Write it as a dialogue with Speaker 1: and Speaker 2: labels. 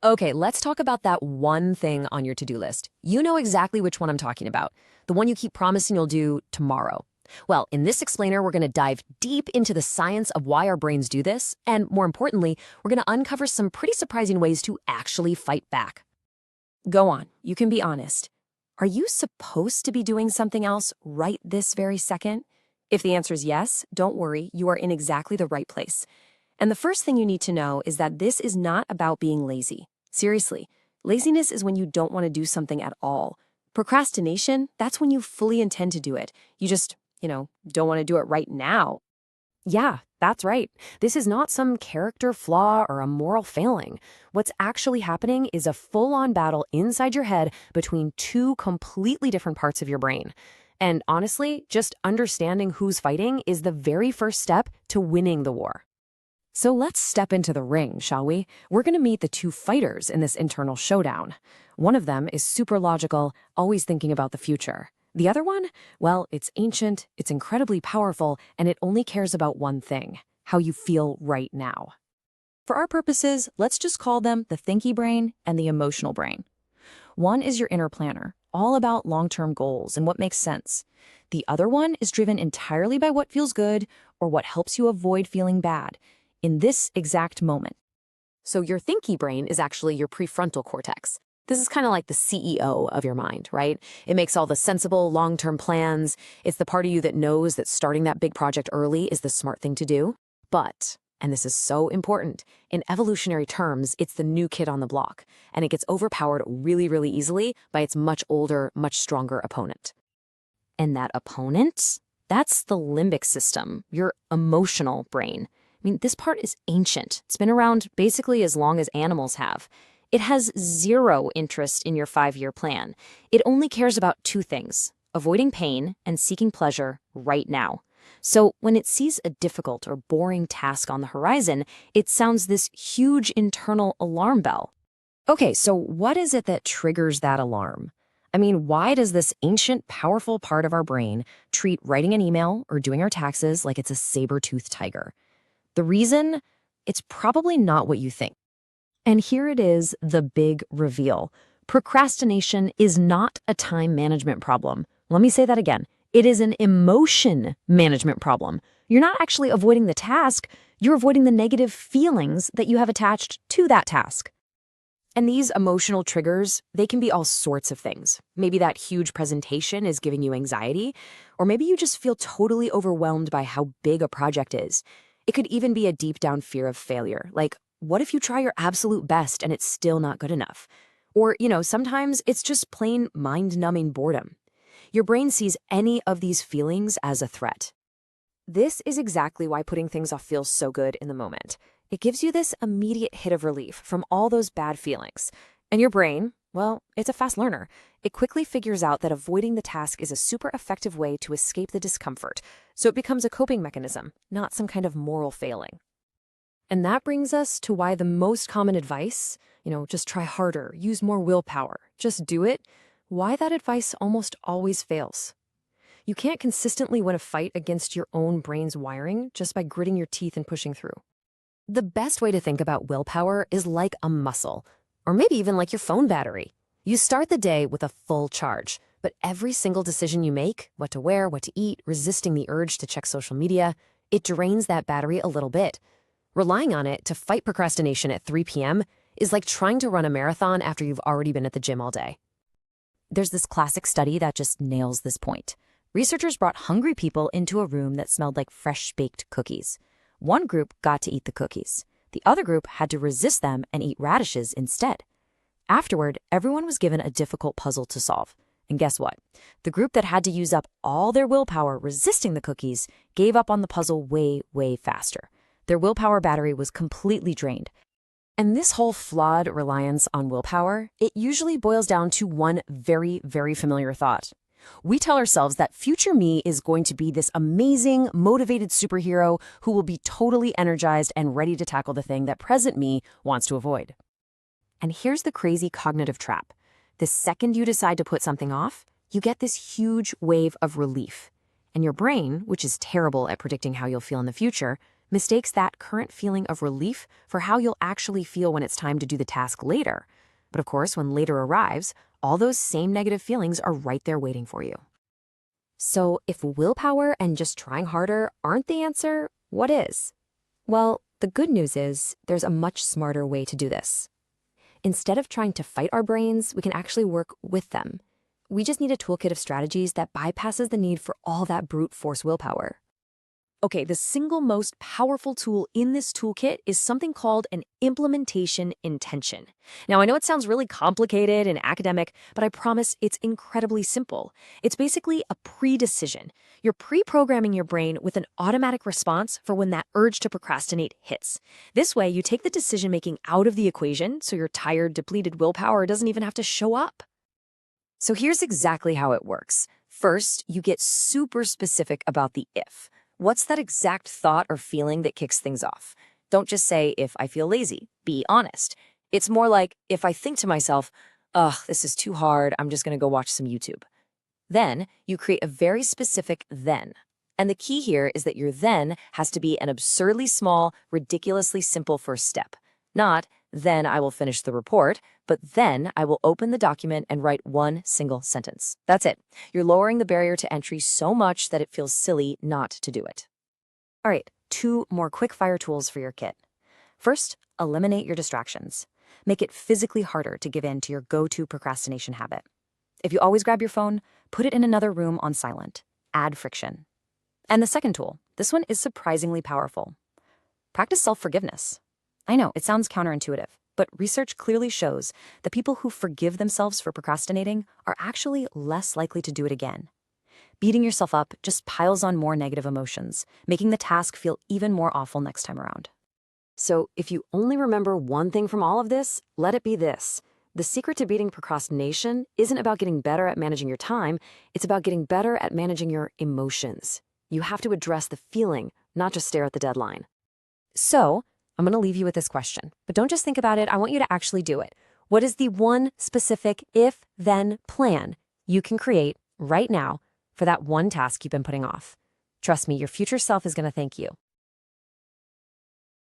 Speaker 1: Okay, let's talk about that one thing on your to-do list. You know exactly which one I'm talking about, the one you keep promising you'll do tomorrow. Well, in this explainer, we're going to dive deep into the science of why our brains do this, and more importantly, we're going to uncover some pretty surprising ways to actually fight back.
Speaker 2: Go on, you can be honest. Are you supposed to be doing something else right this very second? If the answer is yes, don't worry, you are in exactly the right place. And the first thing you need to know is that this is not about being lazy. Seriously, laziness is when you don't want to do something at all. Procrastination, that's when you fully intend to do it. You just, don't want to do it right now.
Speaker 1: Yeah, that's right. This is not some character flaw or a moral failing. What's actually happening is a full-on battle inside your head between two completely different parts of your brain. And honestly, just understanding who's fighting is the very first step to winning the war. So let's step into the ring, shall we? We're going to meet the two fighters in this internal showdown. One of them is super logical, always thinking about the future. The other one? Well, it's ancient, it's incredibly powerful, and it only cares about one thing: how you feel right now.
Speaker 2: For our purposes, let's just call them the thinky brain and the emotional brain. One is your inner planner, all about long-term goals and what makes sense. The other one is driven entirely by what feels good or what helps you avoid feeling bad in this exact moment.
Speaker 1: So your thinky brain is actually your prefrontal cortex. This is kind of like the CEO of your mind, right? It makes all the sensible long-term plans. It's the part of you that knows that starting that big project early is the smart thing to do. But, and this is so important, in evolutionary terms, it's the new kid on the block, and it gets overpowered really, really easily by its much older, much stronger opponent. And that opponent? That's the limbic system, your emotional brain. I mean, this part is ancient. It's been around basically as long as animals have. It has zero interest in your 5-year plan. It only cares about two things: avoiding pain and seeking pleasure right now. So when it sees a difficult or boring task on the horizon, it sounds this huge internal alarm bell. Okay, so what is it that triggers that alarm? I mean, why does this ancient, powerful part of our brain treat writing an email or doing our taxes like it's a saber-toothed tiger? The reason? It's probably not what you think. And here it is, the big reveal. Procrastination is not a time management problem. Let me say that again. It is an emotion management problem. You're not actually avoiding the task, you're avoiding the negative feelings that you have attached to that task. And these emotional triggers, they can be all sorts of things. Maybe that huge presentation is giving you anxiety, or maybe you just feel totally overwhelmed by how big a project is. It could even be a deep down fear of failure, like, what if you try your absolute best and it's still not good enough? Or, sometimes it's just plain mind-numbing boredom. Your brain sees any of these feelings as a threat. This is exactly why putting things off feels so good in the moment. It gives you this immediate hit of relief from all those bad feelings. And your brain, well, it's a fast learner. It quickly figures out that avoiding the task is a super effective way to escape the discomfort. So it becomes a coping mechanism, not some kind of moral failing. And that brings us to why the most common advice, just try harder, use more willpower, just do it, why that advice almost always fails. You can't consistently win a fight against your own brain's wiring just by gritting your teeth and pushing through. The best way to think about willpower is like a muscle, or maybe even like your phone battery. You start the day with a full charge, but every single decision you make, what to wear, what to eat, resisting the urge to check social media, it drains that battery a little bit. Relying on it to fight procrastination at 3 p.m. is like trying to run a marathon after you've already been at the gym all day. There's this classic study that just nails this point. Researchers brought hungry people into a room that smelled like fresh-baked cookies. One group got to eat the cookies. The other group had to resist them and eat radishes instead. Afterward, everyone was given a difficult puzzle to solve. And guess what? The group that had to use up all their willpower resisting the cookies gave up on the puzzle way, way faster. Their willpower battery was completely drained. And this whole flawed reliance on willpower, it usually boils down to one very, very familiar thought. We tell ourselves that future me is going to be this amazing, motivated superhero who will be totally energized and ready to tackle the thing that present me wants to avoid. And here's the crazy cognitive trap. The second you decide to put something off, you get this huge wave of relief. And your brain, which is terrible at predicting how you'll feel in the future, mistakes that current feeling of relief for how you'll actually feel when it's time to do the task later. But of course, when later arrives, all those same negative feelings are right there waiting for you. So if willpower and just trying harder aren't the answer, what is? Well, the good news is there's a much smarter way to do this. Instead of trying to fight our brains, we can actually work with them. We just need a toolkit of strategies that bypasses the need for all that brute force willpower.
Speaker 2: Okay, the single most powerful tool in this toolkit is something called an implementation intention. Now, I know it sounds really complicated and academic, but I promise it's incredibly simple. It's basically a pre-decision. You're pre-programming your brain with an automatic response for when that urge to procrastinate hits. This way, you take the decision-making out of the equation, so your tired, depleted willpower doesn't even have to show up. So here's exactly how it works. First, you get super specific about the if. What's that exact thought or feeling that kicks things off? Don't just say, if I feel lazy. Be honest. It's more like, if I think to myself, ugh, this is too hard, I'm just going to go watch some YouTube. Then you create a very specific then. And the key here is that your then has to be an absurdly small, ridiculously simple first step. Not, then I will finish the report, but then I will open the document and write one single sentence. That's it. You're lowering the barrier to entry so much that it feels silly not to do it. All right, 2 more quick-fire tools for your kit. First, eliminate your distractions. Make it physically harder to give in to your go-to procrastination habit. If you always grab your phone, put it in another room on silent. Add friction. And the second tool, this one is surprisingly powerful. Practice self-forgiveness. I know, it sounds counterintuitive, but research clearly shows that people who forgive themselves for procrastinating are actually less likely to do it again. Beating yourself up just piles on more negative emotions, making the task feel even more awful next time around.
Speaker 1: So if you only remember one thing from all of this, let it be this. The secret to beating procrastination isn't about getting better at managing your time, it's about getting better at managing your emotions. You have to address the feeling, not just stare at the deadline. So, I'm going to leave you with this question, but don't just think about it. I want you to actually do it. What is the one specific if-then plan you can create right now for that one task you've been putting off? Trust me, your future self is going to thank you.